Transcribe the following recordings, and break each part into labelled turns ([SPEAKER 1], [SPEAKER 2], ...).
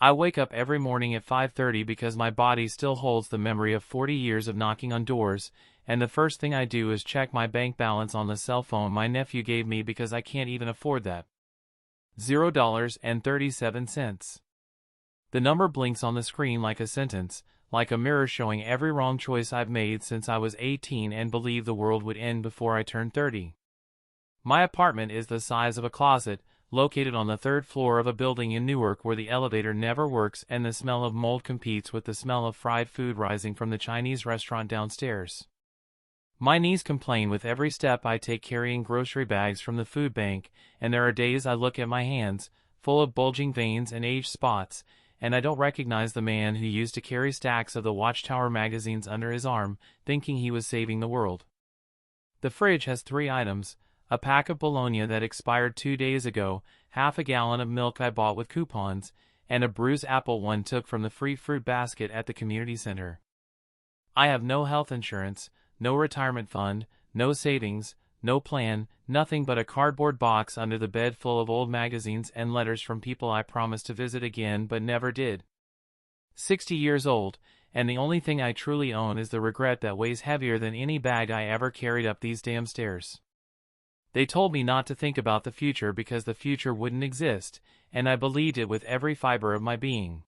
[SPEAKER 1] I wake up every morning at 5:30 because my body still holds the memory of 40 years of knocking on doors, and the first thing I do is check my bank balance on the cell phone my nephew gave me because I can't even afford that. $0.37. The number blinks on the screen like a sentence, like a mirror showing every wrong choice I've made since I was 18 and believed the world would end before I turned 30. My apartment is the size of a closet, located on the third floor of a building in Newark where the elevator never works and the smell of mold competes with the smell of fried food rising from the Chinese restaurant downstairs. My knees complain with every step I take carrying grocery bags from the food bank, and there are days I look at my hands, full of bulging veins and age spots, and I don't recognize the man who used to carry stacks of the Watchtower magazines under his arm, thinking he was saving the world. The fridge has 3 items: a pack of bologna that expired 2 days ago, half a gallon of milk I bought with coupons, and a bruised apple one took from the free fruit basket at the community center. I have no health insurance, no retirement fund, no savings, no plan, nothing but a cardboard box under the bed full of old magazines and letters from people I promised to visit again but never did. 60 years old, and the only thing I truly own is the regret that weighs heavier than any bag I ever carried up these damn stairs. They told me not to think about the future because the future wouldn't exist, and I believed it with every fiber of my being.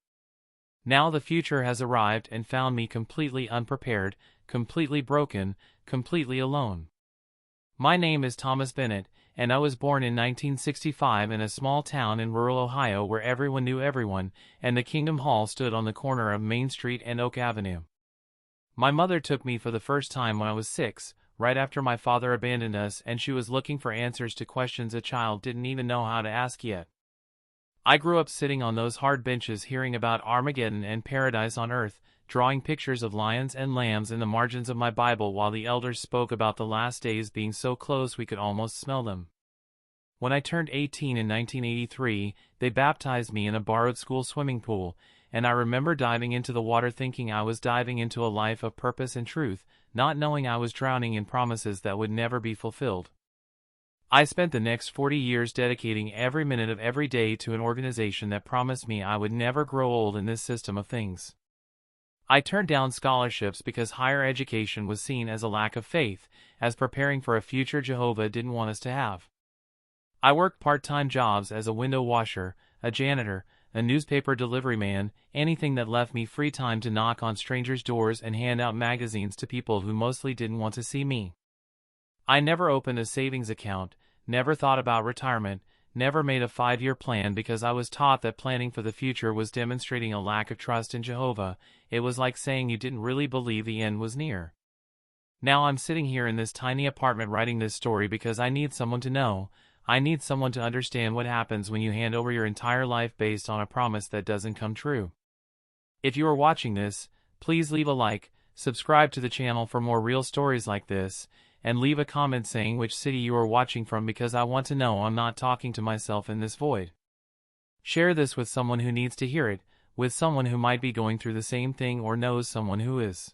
[SPEAKER 1] Now the future has arrived and found me completely unprepared, completely broken, completely alone. My name is Thomas Bennett, and I was born in 1965 in a small town in rural Ohio where everyone knew everyone, and the Kingdom Hall stood on the corner of Main Street and Oak Avenue. My mother took me for the first time when I was 6, right after my father abandoned us, and she was looking for answers to questions a child didn't even know how to ask yet. I grew up sitting on those hard benches hearing about Armageddon and paradise on earth, drawing pictures of lions and lambs in the margins of my Bible while the elders spoke about the last days being so close we could almost smell them. When I turned 18 in 1983, they baptized me in a borrowed school swimming pool, and I remember diving into the water thinking I was diving into a life of purpose and truth, not knowing I was drowning in promises that would never be fulfilled. I spent the next 40 years dedicating every minute of every day to an organization that promised me I would never grow old in this system of things. I turned down scholarships because higher education was seen as a lack of faith, as preparing for a future Jehovah didn't want us to have. I worked part-time jobs as a window washer, a janitor, a newspaper delivery man, anything that left me free time to knock on strangers' doors and hand out magazines to people who mostly didn't want to see me. I never opened a savings account, never thought about retirement, never made a 5-year plan because I was taught that planning for the future was demonstrating a lack of trust in Jehovah. It was like saying you didn't really believe the end was near. Now I'm sitting here in this tiny apartment writing this story because I need someone to know. I need someone to understand what happens when you hand over your entire life based on a promise that doesn't come true. If you are watching this, please leave a like, subscribe to the channel for more real stories like this, and leave a comment saying which city you are watching from because I want to know I'm not talking to myself in this void. Share this with someone who needs to hear it, with someone who might be going through the same thing or knows someone who is.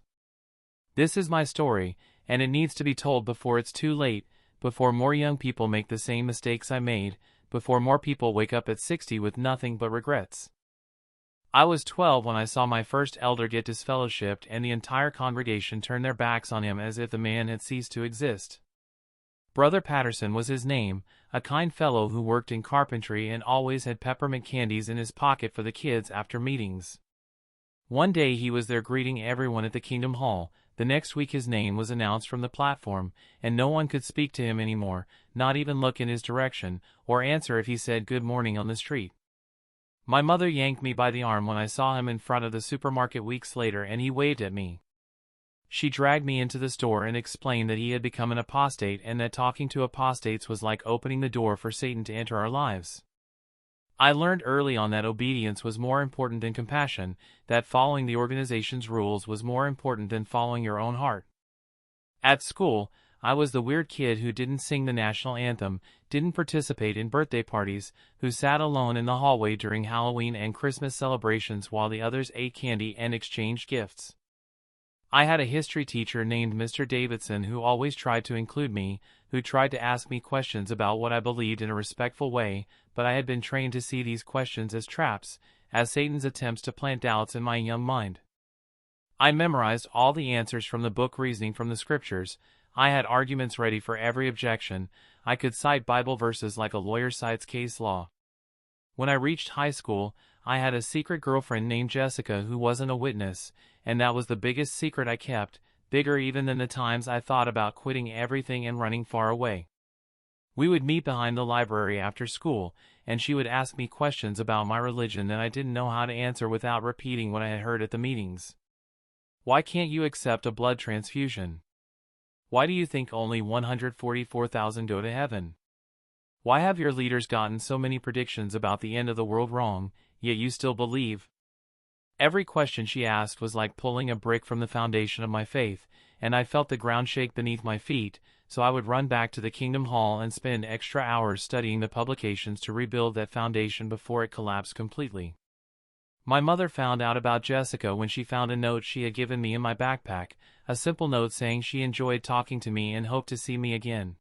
[SPEAKER 1] This is my story, and it needs to be told before it's too late, before more young people make the same mistakes I made, before more people wake up at 60 with nothing but regrets. I was 12 when I saw my first elder get disfellowshipped and the entire congregation turn their backs on him as if the man had ceased to exist. Brother Patterson was his name, a kind fellow who worked in carpentry and always had peppermint candies in his pocket for the kids after meetings. One day he was there greeting everyone at the Kingdom Hall. The next week his name was announced from the platform, and no one could speak to him anymore, not even look in his direction, or answer if he said good morning on the street. My mother yanked me by the arm when I saw him in front of the supermarket weeks later and he waved at me. She dragged me into the store and explained that he had become an apostate and that talking to apostates was like opening the door for Satan to enter our lives. I learned early on that obedience was more important than compassion, that following the organization's rules was more important than following your own heart. At school, I was the weird kid who didn't sing the national anthem, didn't participate in birthday parties, who sat alone in the hallway during Halloween and Christmas celebrations while the others ate candy and exchanged gifts. I had a history teacher named Mr. Davidson who always tried to include me, who tried to ask me questions about what I believed in a respectful way, but I had been trained to see these questions as traps, as Satan's attempts to plant doubts in my young mind. I memorized all the answers from the book, reasoning from the scriptures. I had arguments ready for every objection. I could cite Bible verses like a lawyer cites case law. When I reached high school, I had a secret girlfriend named Jessica who wasn't a witness, and that was the biggest secret I kept, bigger even than the times I thought about quitting everything and running far away. We would meet behind the library after school, and she would ask me questions about my religion that I didn't know how to answer without repeating what I had heard at the meetings. Why can't you accept a blood transfusion? Why do you think only 144,000 go to heaven? Why have your leaders gotten so many predictions about the end of the world wrong, yet you still believe? Every question she asked was like pulling a brick from the foundation of my faith, and I felt the ground shake beneath my feet, so I would run back to the Kingdom Hall and spend extra hours studying the publications to rebuild that foundation before it collapsed completely. My mother found out about Jessica when she found a note she had given me in my backpack, a simple note saying she enjoyed talking to me and hoped to see me again.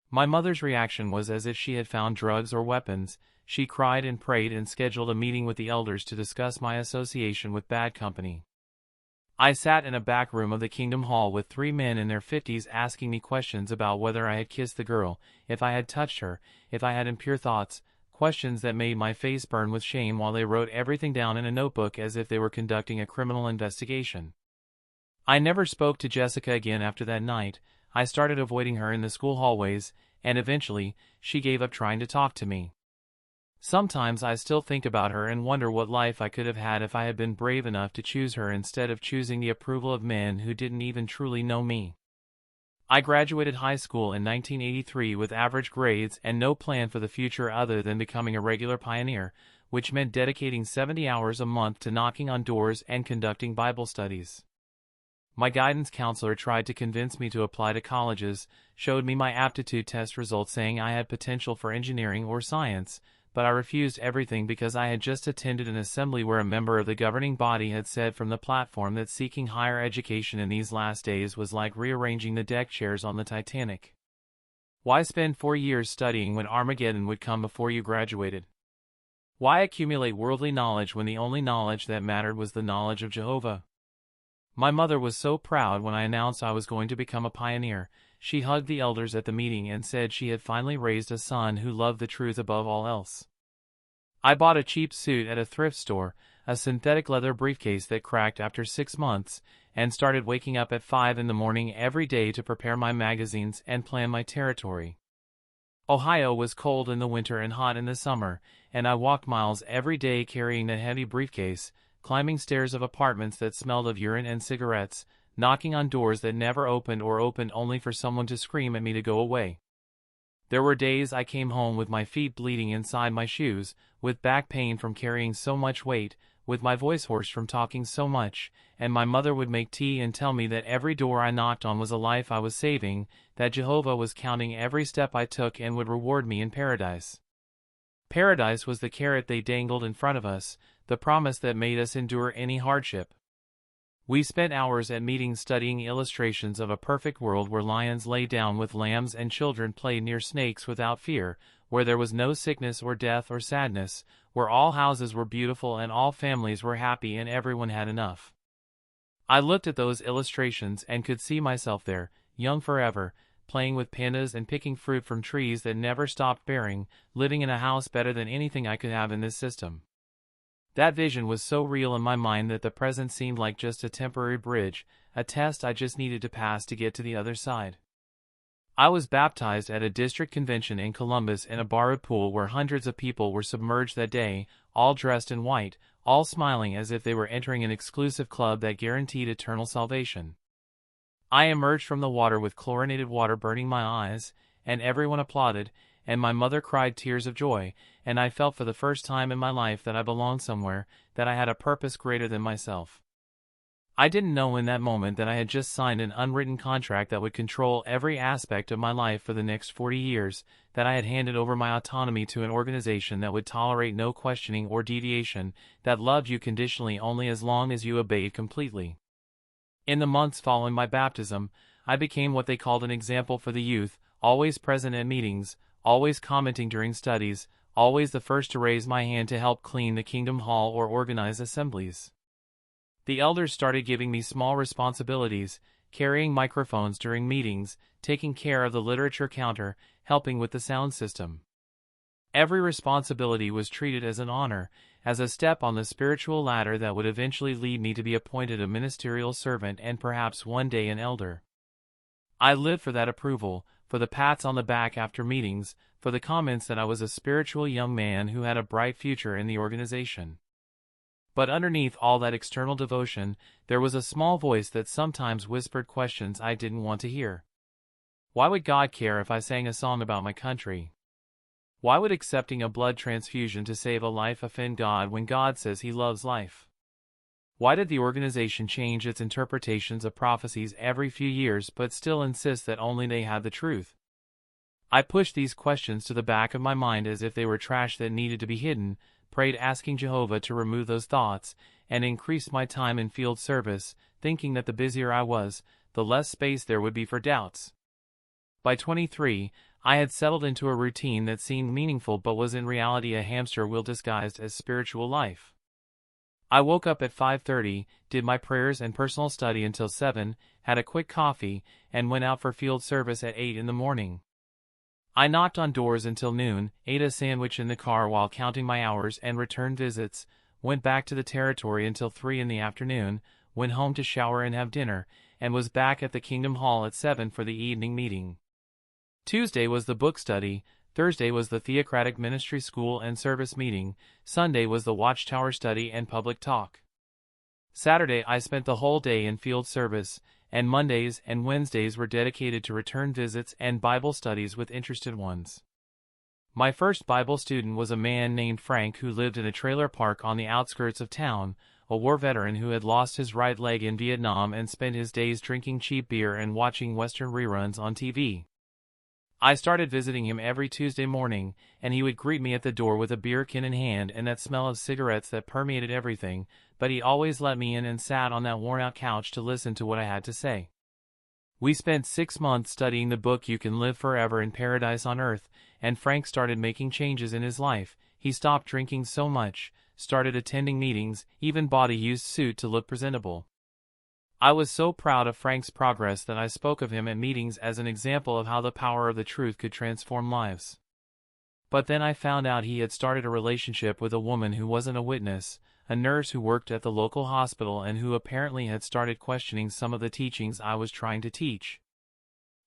[SPEAKER 1] My mother's reaction was as if she had found drugs or weapons. She cried and prayed and scheduled a meeting with the elders to discuss my association with bad company. I sat in a back room of the Kingdom Hall with 3 men in their 50s asking me questions about whether I had kissed the girl, if I had touched her, if I had impure thoughts, questions that made my face burn with shame while they wrote everything down in a notebook as if they were conducting a criminal investigation. I never spoke to Jessica again after that night. I started avoiding her in the school hallways, and eventually, she gave up trying to talk to me. Sometimes I still think about her and wonder what life I could have had if I had been brave enough to choose her instead of choosing the approval of men who didn't even truly know me. I graduated high school in 1983 with average grades and no plan for the future other than becoming a regular pioneer, which meant dedicating 70 hours a month to knocking on doors and conducting Bible studies. My guidance counselor tried to convince me to apply to colleges, showed me my aptitude test results saying I had potential for engineering or science, but I refused everything because I had just attended an assembly where a member of the governing body had said from the platform that seeking higher education in these last days was like rearranging the deck chairs on the Titanic. Why spend 4 years studying when Armageddon would come before you graduated? Why accumulate worldly knowledge when the only knowledge that mattered was the knowledge of Jehovah? My mother was so proud when I announced I was going to become a pioneer. She hugged the elders at the meeting and said she had finally raised a son who loved the truth above all else. I bought a cheap suit at a thrift store, a synthetic leather briefcase that cracked after 6 months, and started waking up at 5 in the morning every day to prepare my magazines and plan my territory. Ohio was cold in the winter and hot in the summer, and I walked miles every day carrying that heavy briefcase, climbing stairs of apartments that smelled of urine and cigarettes, knocking on doors that never opened or opened only for someone to scream at me to go away. There were days I came home with my feet bleeding inside my shoes, with back pain from carrying so much weight, with my voice hoarse from talking so much, and my mother would make tea and tell me that every door I knocked on was a life I was saving, that Jehovah was counting every step I took and would reward me in paradise. Paradise was the carrot they dangled in front of us, the promise that made us endure any hardship. We spent hours at meetings studying illustrations of a perfect world where lions lay down with lambs and children played near snakes without fear, where there was no sickness or death or sadness, where all houses were beautiful and all families were happy and everyone had enough. I looked at those illustrations and could see myself there, young forever, playing with pandas and picking fruit from trees that never stopped bearing, living in a house better than anything I could have in this system. That vision was so real in my mind that the present seemed like just a temporary bridge, a test I just needed to pass to get to the other side. I was baptized at a district convention in Columbus in a borrowed pool where hundreds of people were submerged that day, all dressed in white, all smiling as if they were entering an exclusive club that guaranteed eternal salvation. I emerged from the water with chlorinated water burning my eyes, and everyone applauded, and my mother cried tears of joy, and I felt for the first time in my life that I belonged somewhere, that I had a purpose greater than myself. I didn't know in that moment that I had just signed an unwritten contract that would control every aspect of my life for the next 40 years, that I had handed over my autonomy to an organization that would tolerate no questioning or deviation, that loved you conditionally only as long as you obeyed completely. In the months following my baptism, I became what they called an example for the youth, always present at meetings, always commenting during studies, always the first to raise my hand to help clean the kingdom hall or organize assemblies. The elders started giving me small responsibilities, carrying microphones during meetings, taking care of the literature counter, helping with the sound system. Every responsibility was treated as an honor, as a step on the spiritual ladder that would eventually lead me to be appointed a ministerial servant and perhaps one day an elder. I lived for that approval, for the pats on the back after meetings, for the comments that I was a spiritual young man who had a bright future in the organization. But underneath all that external devotion, there was a small voice that sometimes whispered questions I didn't want to hear. Why would God care if I sang a song about my country? Why would accepting a blood transfusion to save a life offend God when God says He loves life? Why did the organization change its interpretations of prophecies every few years but still insist that only they had the truth? I pushed these questions to the back of my mind as if they were trash that needed to be hidden, prayed asking Jehovah to remove those thoughts, and increased my time in field service, thinking that the busier I was, the less space there would be for doubts. By 23, I had settled into a routine that seemed meaningful but was in reality a hamster wheel disguised as spiritual life. I woke up at 5:30, did my prayers and personal study until 7, had a quick coffee, and went out for field service at 8 in the morning. I knocked on doors until noon, ate a sandwich in the car while counting my hours and returned visits, went back to the territory until 3 in the afternoon, went home to shower and have dinner, and was back at the Kingdom Hall at 7 for the evening meeting. Tuesday was the book study, Thursday was the Theocratic Ministry School and Service meeting, Sunday was the Watchtower study and public talk. Saturday I spent the whole day in field service, and Mondays and Wednesdays were dedicated to return visits and Bible studies with interested ones. My first Bible student was a man named Frank who lived in a trailer park on the outskirts of town, a war veteran who had lost his right leg in Vietnam and spent his days drinking cheap beer and watching Western reruns on TV. I started visiting him every Tuesday morning, and he would greet me at the door with a beer can in hand and that smell of cigarettes that permeated everything, but he always let me in and sat on that worn-out couch to listen to what I had to say. We spent 6 months studying the book You Can Live Forever in Paradise on Earth, and Frank started making changes in his life. He stopped drinking so much, started attending meetings, even bought a used suit to look presentable. I was so proud of Frank's progress that I spoke of him at meetings as an example of how the power of the truth could transform lives. But then I found out he had started a relationship with a woman who wasn't a witness, a nurse who worked at the local hospital and who apparently had started questioning some of the teachings I was trying to teach.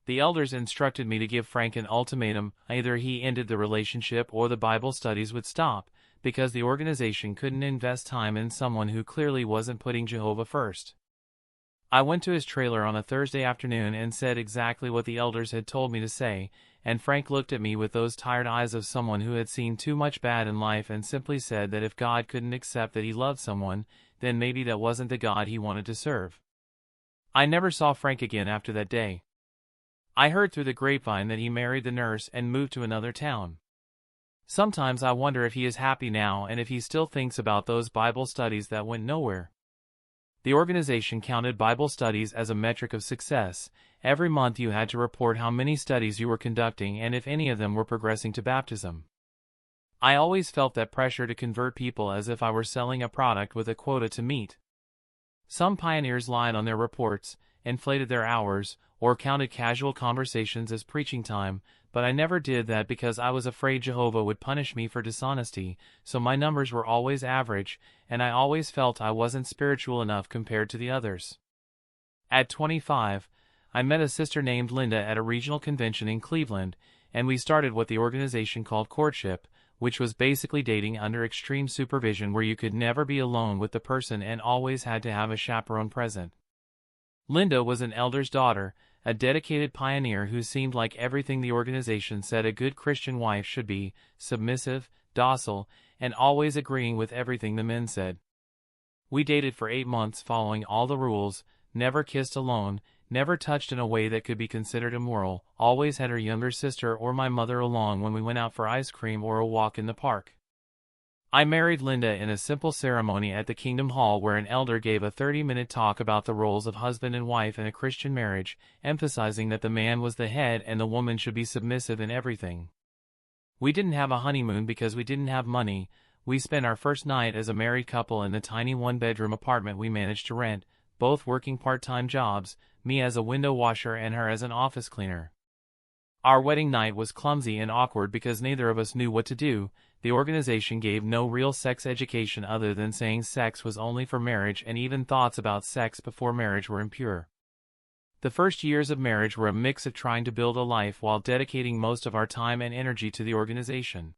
[SPEAKER 1] The elders instructed me to give Frank an ultimatum: either he ended the relationship or the Bible studies would stop, because the organization couldn't invest time in someone who clearly wasn't putting Jehovah first. I went to his trailer on a Thursday afternoon and said exactly what the elders had told me to say, and Frank looked at me with those tired eyes of someone who had seen too much bad in life and simply said that if God couldn't accept that he loved someone, then maybe that wasn't the God he wanted to serve. I never saw Frank again after that day. I heard through the grapevine that he married the nurse and moved to another town. Sometimes I wonder if he is happy now and if he still thinks about those Bible studies that went nowhere. The organization counted Bible studies as a metric of success. Every month you had to report how many studies you were conducting and if any of them were progressing to baptism. I always felt that pressure to convert people as if I were selling a product with a quota to meet. Some pioneers lied on their reports, inflated their hours, or counted casual conversations as preaching time, but I never did that because I was afraid Jehovah would punish me for dishonesty, so my numbers were always average, and I always felt I wasn't spiritual enough compared to the others. At 25, I met a sister named Linda at a regional convention in Cleveland, and we started what the organization called courtship, which was basically dating under extreme supervision where you could never be alone with the person and always had to have a chaperone present. Linda was an elder's daughter, a dedicated pioneer who seemed like everything the organization said a good Christian wife should be: submissive, docile, and always agreeing with everything the men said. We dated for 8 months following all the rules, never kissed alone, never touched in a way that could be considered immoral, always had her younger sister or my mother along when we went out for ice cream or a walk in the park. I married Linda in a simple ceremony at the Kingdom Hall where an elder gave a 30-minute talk about the roles of husband and wife in a Christian marriage, emphasizing that the man was the head and the woman should be submissive in everything. We didn't have a honeymoon because we didn't have money. We spent our first night as a married couple in the tiny one-bedroom apartment we managed to rent, both working part-time jobs, me as a window washer and her as an office cleaner. Our wedding night was clumsy and awkward because neither of us knew what to do. The organization gave no real sex education other than saying sex was only for marriage, and even thoughts about sex before marriage were impure. The first years of marriage were a mix of trying to build a life while dedicating most of our time and energy to the organization.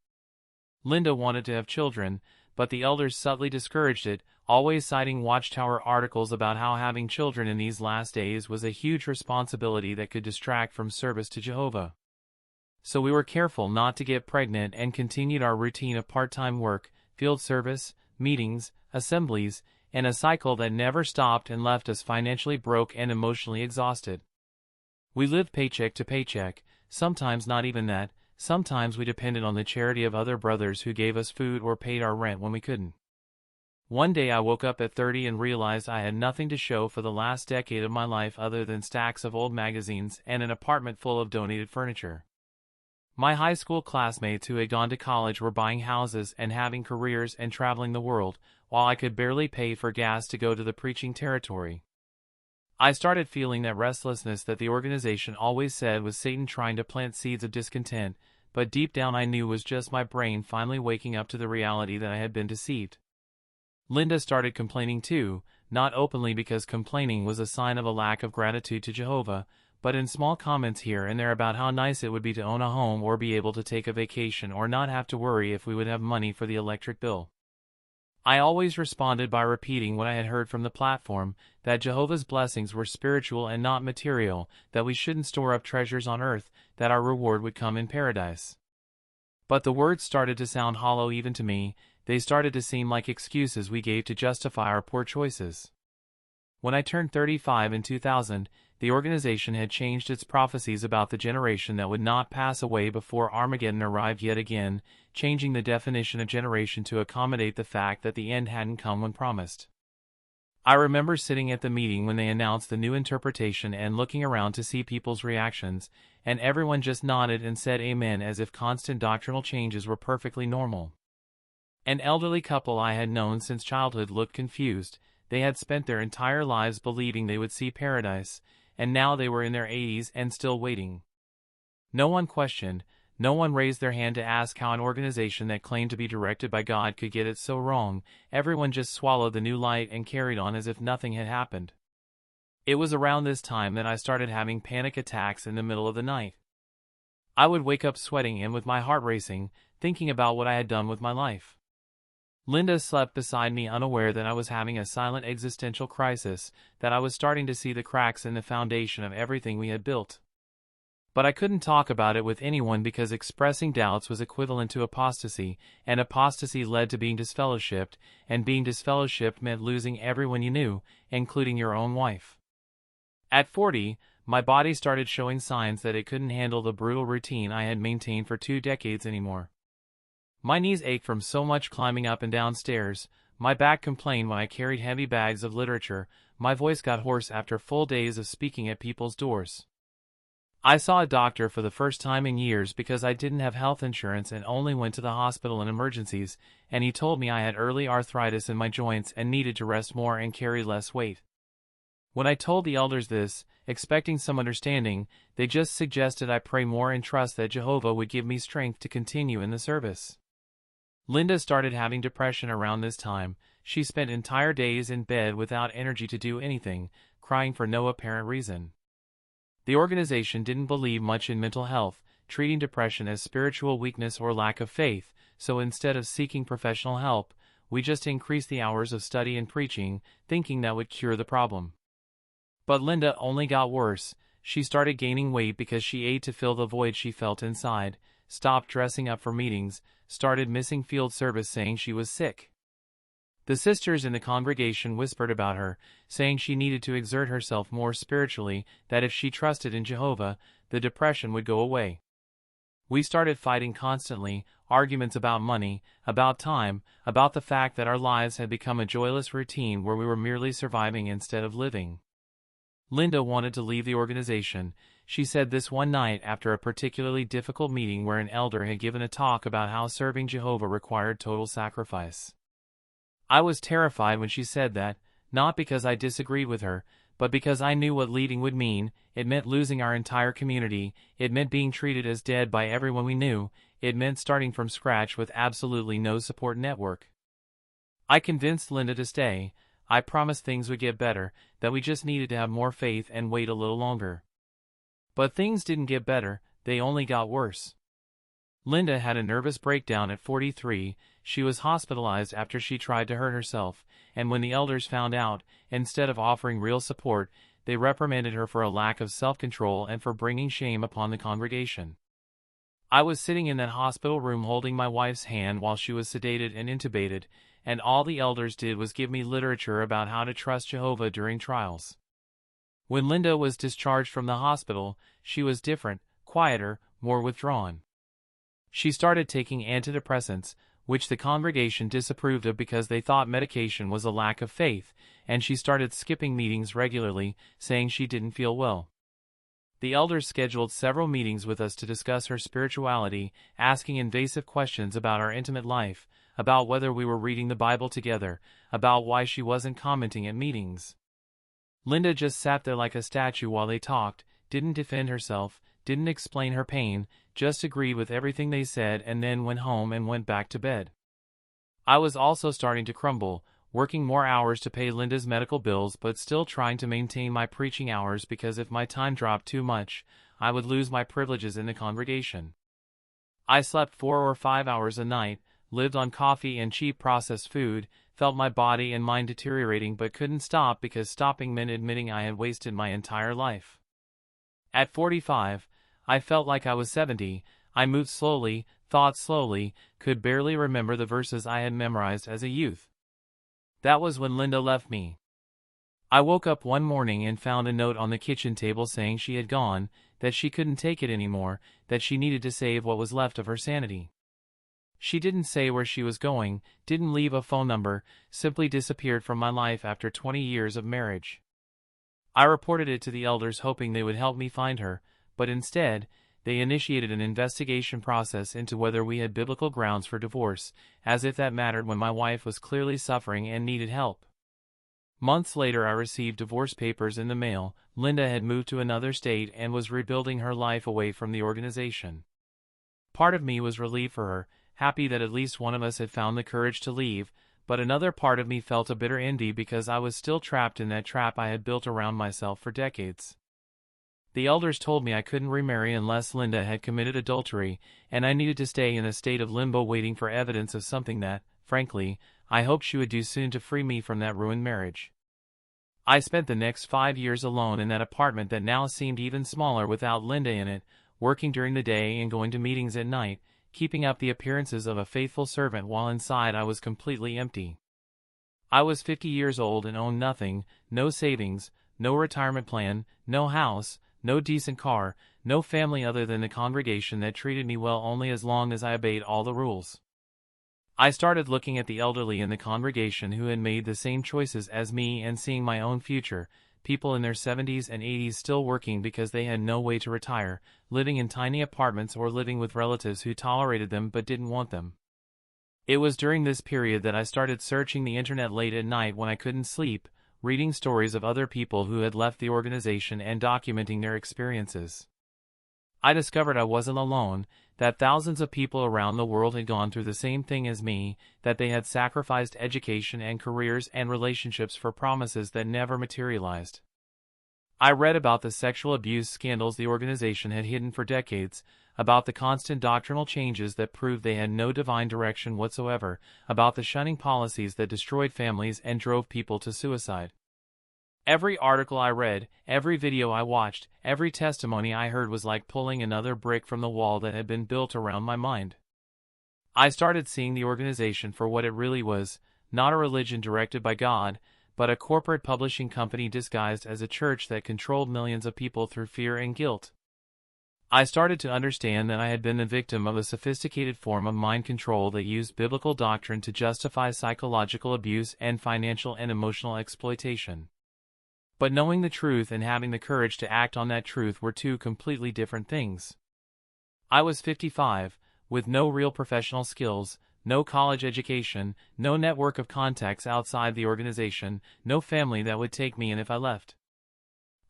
[SPEAKER 1] Linda wanted to have children, but the elders subtly discouraged it, always citing Watchtower articles about how having children in these last days was a huge responsibility that could distract from service to Jehovah. So we were careful not to get pregnant and continued our routine of part-time work, field service, meetings, assemblies, and a cycle that never stopped and left us financially broke and emotionally exhausted. We lived paycheck to paycheck, sometimes not even that. Sometimes we depended on the charity of other brothers who gave us food or paid our rent when we couldn't. One day I woke up at 30 and realized I had nothing to show for the last decade of my life other than stacks of old magazines and an apartment full of donated furniture. My high school classmates who had gone to college were buying houses and having careers and traveling the world, while I could barely pay for gas to go to the preaching territory. I started feeling that restlessness that the organization always said was Satan trying to plant seeds of discontent, but deep down I knew was just my brain finally waking up to the reality that I had been deceived. Linda started complaining too, not openly because complaining was a sign of a lack of gratitude to Jehovah, but in small comments here and there about how nice it would be to own a home or be able to take a vacation or not have to worry if we would have money for the electric bill. I always responded by repeating what I had heard from the platform, that Jehovah's blessings were spiritual and not material, that we shouldn't store up treasures on earth, that our reward would come in paradise. But the words started to sound hollow even to me. They started to seem like excuses we gave to justify our poor choices. When I turned 35 in 2000, the organization had changed its prophecies about the generation that would not pass away before Armageddon arrived yet again, changing the definition of generation to accommodate the fact that the end hadn't come when promised. I remember sitting at the meeting when they announced the new interpretation and looking around to see people's reactions, and everyone just nodded and said amen as if constant doctrinal changes were perfectly normal. An elderly couple I had known since childhood looked confused. They had spent their entire lives believing they would see paradise, and now they were in their 80s and still waiting. No one questioned, no one raised their hand to ask how an organization that claimed to be directed by God could get it so wrong. Everyone just swallowed the new light and carried on as if nothing had happened. It was around this time that I started having panic attacks in the middle of the night. I would wake up sweating and with my heart racing, thinking about what I had done with my life. Linda slept beside me, unaware that I was having a silent existential crisis, that I was starting to see the cracks in the foundation of everything we had built. But I couldn't talk about it with anyone because expressing doubts was equivalent to apostasy, and apostasy led to being disfellowshipped, and being disfellowshipped meant losing everyone you knew, including your own wife. At 40, my body started showing signs that it couldn't handle the brutal routine I had maintained for 2 decades anymore. My knees ached from so much climbing up and down stairs, my back complained when I carried heavy bags of literature, my voice got hoarse after full days of speaking at people's doors. I saw a doctor for the first time in years because I didn't have health insurance and only went to the hospital in emergencies, and he told me I had early arthritis in my joints and needed to rest more and carry less weight. When I told the elders this, expecting some understanding, they just suggested I pray more and trust that Jehovah would give me strength to continue in the service. Linda started having depression around this time. She spent entire days in bed without energy to do anything, crying for no apparent reason. The organization didn't believe much in mental health, treating depression as spiritual weakness or lack of faith, so instead of seeking professional help, we just increased the hours of study and preaching, thinking that would cure the problem. But Linda only got worse. She started gaining weight because she ate to fill the void she felt inside, stopped dressing up for meetings, started missing field service saying she was sick. The sisters in the congregation whispered about her, saying she needed to exert herself more spiritually, that if she trusted in Jehovah, the depression would go away. We started fighting constantly, arguments about money, about time, about the fact that our lives had become a joyless routine where we were merely surviving instead of living. Linda wanted to leave the organization. she said this one night after a particularly difficult meeting where an elder had given a talk about how serving Jehovah required total sacrifice. I was terrified when she said that, not because I disagreed with her, but because I knew what leaving would mean. It meant losing our entire community, it meant being treated as dead by everyone we knew, it meant starting from scratch with absolutely no support network. I convinced Linda to stay. I promised things would get better, that we just needed to have more faith and wait a little longer. But things didn't get better, they only got worse. Linda had a nervous breakdown at 43, she was hospitalized after she tried to hurt herself, and when the elders found out, instead of offering real support, they reprimanded her for a lack of self-control and for bringing shame upon the congregation. I was sitting in that hospital room holding my wife's hand while she was sedated and intubated, and all the elders did was give me literature about how to trust Jehovah during trials. When Linda was discharged from the hospital, she was different, quieter, more withdrawn. She started taking antidepressants, which the congregation disapproved of because they thought medication was a lack of faith, and she started skipping meetings regularly, saying she didn't feel well. The elders scheduled several meetings with us to discuss her spirituality, asking invasive questions about our intimate life, about whether we were reading the Bible together, about why she wasn't commenting at meetings. Linda just sat there like a statue while they talked, didn't defend herself, didn't explain her pain, just agreed with everything they said and then went home and went back to bed. I was also starting to crumble, working more hours to pay Linda's medical bills but still trying to maintain my preaching hours because if my time dropped too much, I would lose my privileges in the congregation. I slept 4 or 5 hours a night, lived on coffee and cheap processed food, felt my body and mind deteriorating but couldn't stop because stopping meant admitting I had wasted my entire life. At 45, I felt like I was 70, I moved slowly, thought slowly, could barely remember the verses I had memorized as a youth. That was when Linda left me. I woke up one morning and found a note on the kitchen table saying she had gone, that she couldn't take it anymore, that she needed to save what was left of her sanity. She didn't say where she was going, didn't leave a phone number, simply disappeared from my life after 20 years of marriage. I reported it to the elders hoping they would help me find her, but instead, they initiated an investigation process into whether we had biblical grounds for divorce, as if that mattered when my wife was clearly suffering and needed help. Months later I received divorce papers in the mail. Linda had moved to another state and was rebuilding her life away from the organization. Part of me was relieved for her, happy that at least one of us had found the courage to leave, but another part of me felt a bitter envy because I was still trapped in that trap I had built around myself for decades. The elders told me I couldn't remarry unless Linda had committed adultery, and I needed to stay in a state of limbo waiting for evidence of something that, frankly, I hoped she would do soon to free me from that ruined marriage. I spent the next 5 years alone in that apartment that now seemed even smaller without Linda in it, working during the day and going to meetings at night, keeping up the appearances of a faithful servant while inside I was completely empty. I was 50 years old and owned nothing, no savings, no retirement plan, no house, no decent car, no family other than the congregation that treated me well only as long as I obeyed all the rules. I started looking at the elderly in the congregation who had made the same choices as me and seeing my own future, people in their 70s and 80s still working because they had no way to retire, living in tiny apartments or living with relatives who tolerated them but didn't want them. It was during this period that I started searching the internet late at night when I couldn't sleep, reading stories of other people who had left the organization and documenting their experiences. I discovered I wasn't alone, that thousands of people around the world had gone through the same thing as me, that they had sacrificed education and careers and relationships for promises that never materialized. I read about the sexual abuse scandals the organization had hidden for decades, about the constant doctrinal changes that proved they had no divine direction whatsoever, about the shunning policies that destroyed families and drove people to suicide. Every article I read, every video I watched, every testimony I heard was like pulling another brick from the wall that had been built around my mind. I started seeing the organization for what it really was, not a religion directed by God, but a corporate publishing company disguised as a church that controlled millions of people through fear and guilt. I started to understand that I had been the victim of a sophisticated form of mind control that used biblical doctrine to justify psychological abuse and financial and emotional exploitation. But knowing the truth and having the courage to act on that truth were two completely different things. I was 55, with no real professional skills, no college education, no network of contacts outside the organization, no family that would take me in if I left.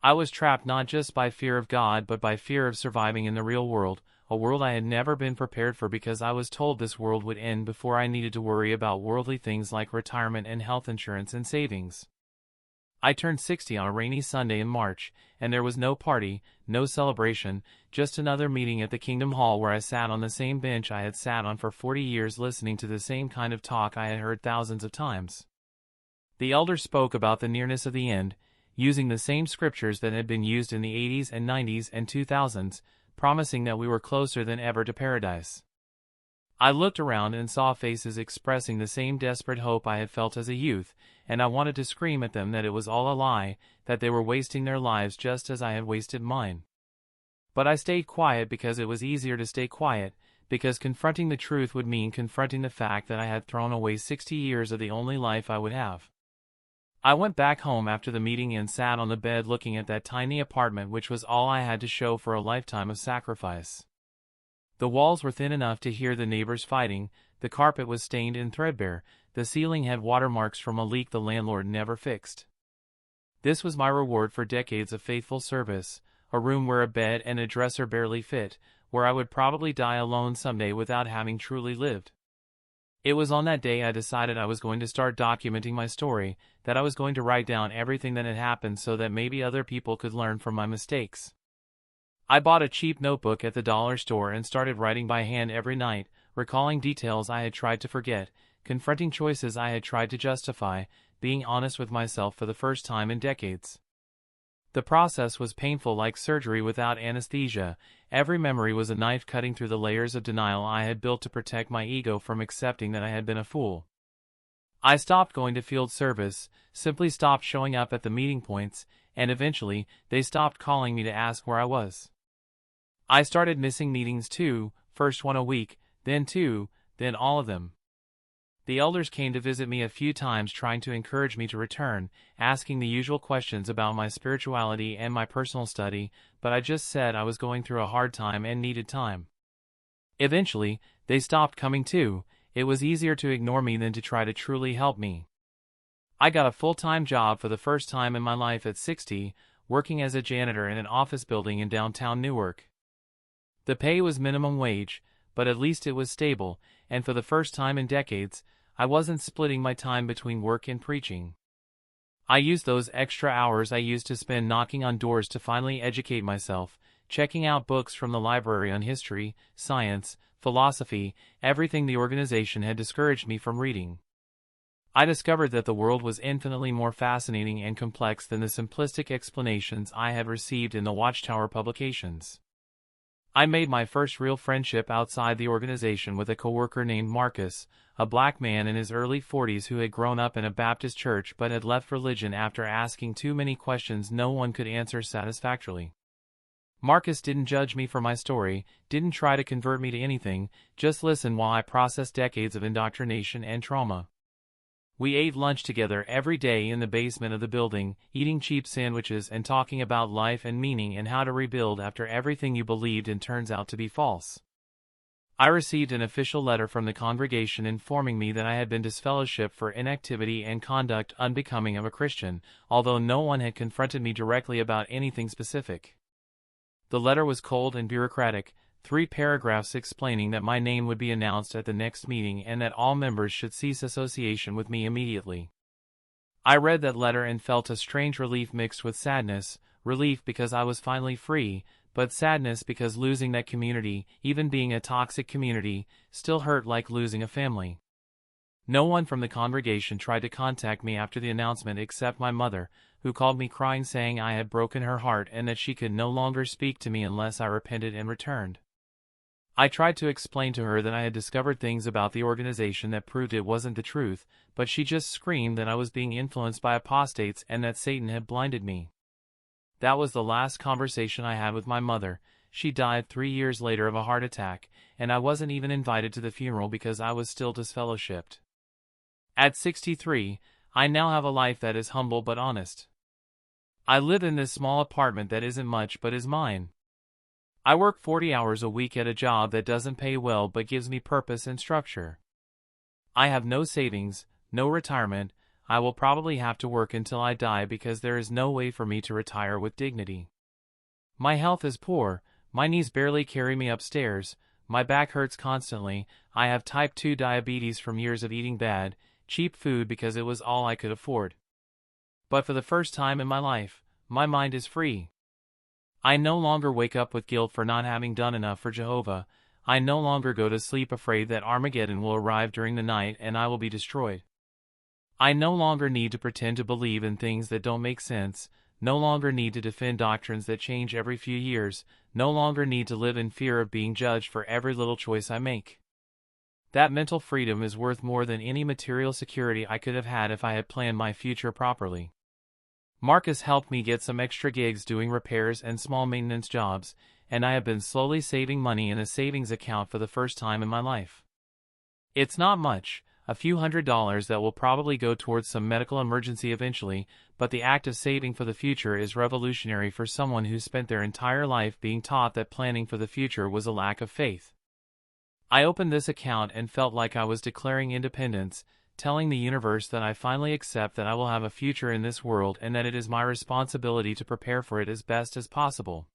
[SPEAKER 1] I was trapped not just by fear of God but by fear of surviving in the real world, a world I had never been prepared for because I was told this world would end before I needed to worry about worldly things like retirement and health insurance and savings. I turned 60 on a rainy Sunday in March, and there was no party, no celebration, just another meeting at the Kingdom Hall where I sat on the same bench I had sat on for 40 years listening to the same kind of talk I had heard thousands of times. The elder spoke about the nearness of the end, using the same scriptures that had been used in the 80s and 90s and 2000s, promising that we were closer than ever to paradise. I looked around and saw faces expressing the same desperate hope I had felt as a youth, and I wanted to scream at them that it was all a lie, that they were wasting their lives just as I had wasted mine. But I stayed quiet because it was easier to stay quiet, because confronting the truth would mean confronting the fact that I had thrown away 60 years of the only life I would have. I went back home after the meeting and sat on the bed looking at that tiny apartment which was all I had to show for a lifetime of sacrifice. The walls were thin enough to hear the neighbors fighting, the carpet was stained and threadbare, the ceiling had watermarks from a leak the landlord never fixed. This was my reward for decades of faithful service, a room where a bed and a dresser barely fit, where I would probably die alone someday without having truly lived. It was on that day I decided I was going to start documenting my story, that I was going to write down everything that had happened so that maybe other people could learn from my mistakes. I bought a cheap notebook at the dollar store and started writing by hand every night, recalling details I had tried to forget, confronting choices I had tried to justify, being honest with myself for the first time in decades. The process was painful like surgery without anesthesia. Every memory was a knife cutting through the layers of denial I had built to protect my ego from accepting that I had been a fool. I stopped going to field service, simply stopped showing up at the meeting points, and eventually, they stopped calling me to ask where I was. I started missing meetings too, first one a week, then two, then all of them. The elders came to visit me a few times trying to encourage me to return, asking the usual questions about my spirituality and my personal study, but I just said I was going through a hard time and needed time. Eventually, they stopped coming too. It was easier to ignore me than to try to truly help me. I got a full-time job for the first time in my life at 60, working as a janitor in an office building in downtown Newark. The pay was minimum wage, but at least it was stable, and for the first time in decades, I wasn't splitting my time between work and preaching. I used those extra hours I used to spend knocking on doors to finally educate myself, checking out books from the library on history, science, philosophy, everything the organization had discouraged me from reading. I discovered that the world was infinitely more fascinating and complex than the simplistic explanations I had received in the Watchtower publications. I made my first real friendship outside the organization with a coworker named Marcus, a black man in his early 40s who had grown up in a Baptist church but had left religion after asking too many questions no one could answer satisfactorily. Marcus didn't judge me for my story, didn't try to convert me to anything, just listened while I processed decades of indoctrination and trauma. We ate lunch together every day in the basement of the building, eating cheap sandwiches and talking about life and meaning and how to rebuild after everything you believed in turns out to be false. I received an official letter from the congregation informing me that I had been disfellowshipped for inactivity and conduct unbecoming of a Christian, although no one had confronted me directly about anything specific. The letter was cold and bureaucratic, 3 paragraphs explaining that my name would be announced at the next meeting and that all members should cease association with me immediately. I read that letter and felt a strange relief mixed with sadness, relief because I was finally free, but sadness because losing that community, even being a toxic community, still hurt like losing a family. No one from the congregation tried to contact me after the announcement except my mother, who called me crying saying I had broken her heart and that she could no longer speak to me unless I repented and returned. I tried to explain to her that I had discovered things about the organization that proved it wasn't the truth, but she just screamed that I was being influenced by apostates and that Satan had blinded me. That was the last conversation I had with my mother. She died 3 years later of a heart attack, and I wasn't even invited to the funeral because I was still disfellowshipped. At 63, I now have a life that is humble but honest. I live in this small apartment that isn't much but is mine. I work 40 hours a week at a job that doesn't pay well but gives me purpose and structure. I have no savings, no retirement. I will probably have to work until I die because there is no way for me to retire with dignity. My health is poor, my knees barely carry me upstairs, my back hurts constantly, I have type 2 diabetes from years of eating bad, cheap food because it was all I could afford. But for the first time in my life, my mind is free. I no longer wake up with guilt for not having done enough for Jehovah. I no longer go to sleep afraid that Armageddon will arrive during the night and I will be destroyed. I no longer need to pretend to believe in things that don't make sense, no longer need to defend doctrines that change every few years, no longer need to live in fear of being judged for every little choice I make. That mental freedom is worth more than any material security I could have had if I had planned my future properly. Marcus helped me get some extra gigs doing repairs and small maintenance jobs, and I have been slowly saving money in a savings account for the first time in my life. It's not much, a few $100s that will probably go towards some medical emergency eventually, but the act of saving for the future is revolutionary for someone who spent their entire life being taught that planning for the future was a lack of faith. I opened this account and felt like I was declaring independence, telling the universe that I finally accept that I will have a future in this world and that it is my responsibility to prepare for it as best as possible.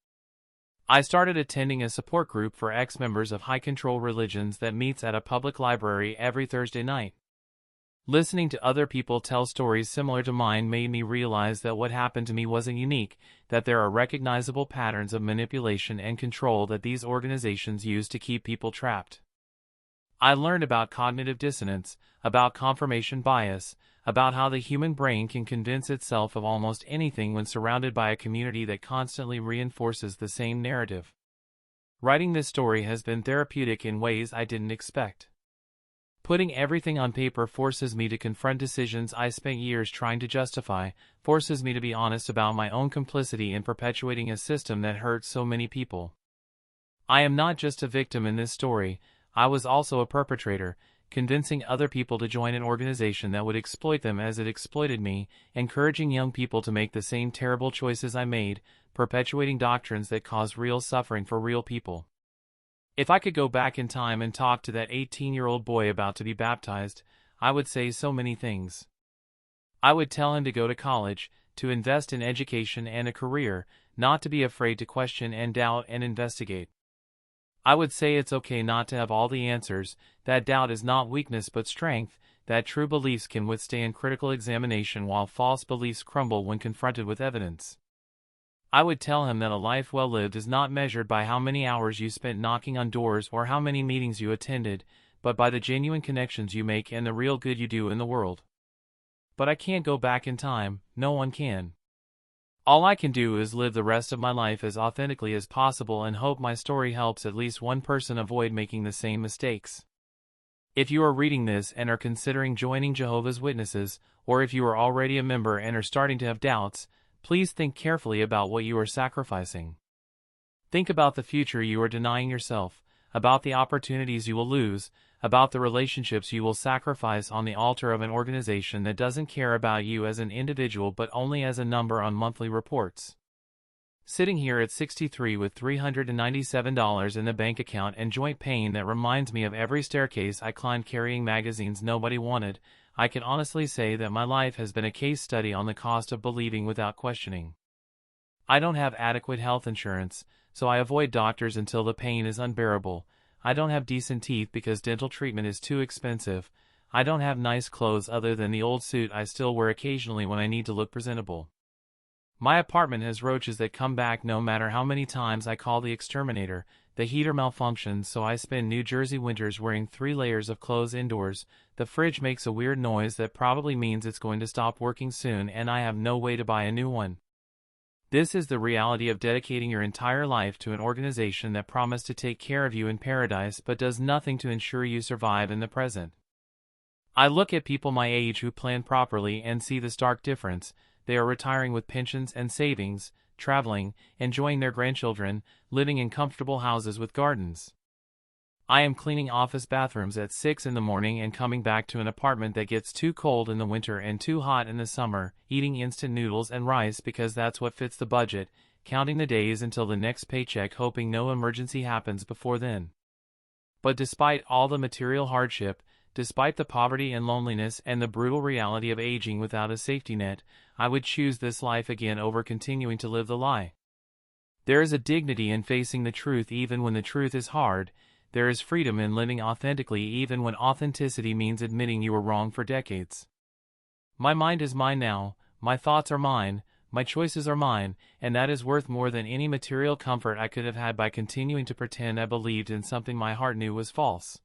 [SPEAKER 1] I started attending a support group for ex-members of high-control religions that meets at a public library every Thursday night. Listening to other people tell stories similar to mine made me realize that what happened to me wasn't unique, that there are recognizable patterns of manipulation and control that these organizations use to keep people trapped. I learned about cognitive dissonance, about confirmation bias, about how the human brain can convince itself of almost anything when surrounded by a community that constantly reinforces the same narrative. Writing this story has been therapeutic in ways I didn't expect. Putting everything on paper forces me to confront decisions I spent years trying to justify, forces me to be honest about my own complicity in perpetuating a system that hurts so many people. I am not just a victim in this story, I was also a perpetrator, convincing other people to join an organization that would exploit them as it exploited me, encouraging young people to make the same terrible choices I made, perpetuating doctrines that cause real suffering for real people. If I could go back in time and talk to that 18-year-old boy about to be baptized, I would say so many things. I would tell him to go to college, to invest in education and a career, not to be afraid to question and doubt and investigate. I would say it's okay not to have all the answers, that doubt is not weakness but strength, that true beliefs can withstand critical examination while false beliefs crumble when confronted with evidence. I would tell him that a life well lived is not measured by how many hours you spent knocking on doors or how many meetings you attended, but by the genuine connections you make and the real good you do in the world. But I can't go back in time, no one can. All I can do is live the rest of my life as authentically as possible and hope my story helps at least one person avoid making the same mistakes. If you are reading this and are considering joining Jehovah's Witnesses, or if you are already a member and are starting to have doubts, please think carefully about what you are sacrificing. Think about the future you are denying yourself, about the opportunities you will lose, about the relationships you will sacrifice on the altar of an organization that doesn't care about you as an individual but only as a number on monthly reports. Sitting here at 63 with $397 in the bank account and joint pain that reminds me of every staircase I climbed carrying magazines nobody wanted, I can honestly say that my life has been a case study on the cost of believing without questioning. I don't have adequate health insurance, so I avoid doctors until the pain is unbearable. I don't have decent teeth because dental treatment is too expensive. I don't have nice clothes other than the old suit I still wear occasionally when I need to look presentable. My apartment has roaches that come back no matter how many times I call the exterminator. The heater malfunctions, so I spend New Jersey winters wearing 3 layers of clothes indoors. The fridge makes a weird noise that probably means it's going to stop working soon and I have no way to buy a new one. This is the reality of dedicating your entire life to an organization that promised to take care of you in paradise but does nothing to ensure you survive in the present. I look at people my age who plan properly and see the stark difference. They are retiring with pensions and savings, traveling, enjoying their grandchildren, living in comfortable houses with gardens. I am cleaning office bathrooms at 6 in the morning and coming back to an apartment that gets too cold in the winter and too hot in the summer, eating instant noodles and rice because that's what fits the budget, counting the days until the next paycheck hoping no emergency happens before then. But despite all the material hardship, despite the poverty and loneliness and the brutal reality of aging without a safety net, I would choose this life again over continuing to live the lie. There is a dignity in facing the truth even when the truth is hard. There is freedom in living authentically even when authenticity means admitting you were wrong for decades. My mind is mine now, my thoughts are mine, my choices are mine, and that is worth more than any material comfort I could have had by continuing to pretend I believed in something my heart knew was false.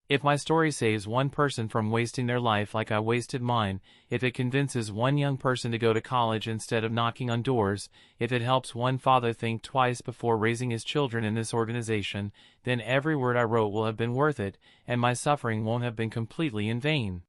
[SPEAKER 1] If my story saves one person from wasting their life like I wasted mine, if it convinces one young person to go to college instead of knocking on doors, if it helps one father think twice before raising his children in this organization, then every word I wrote will have been worth it, and my suffering won't have been completely in vain.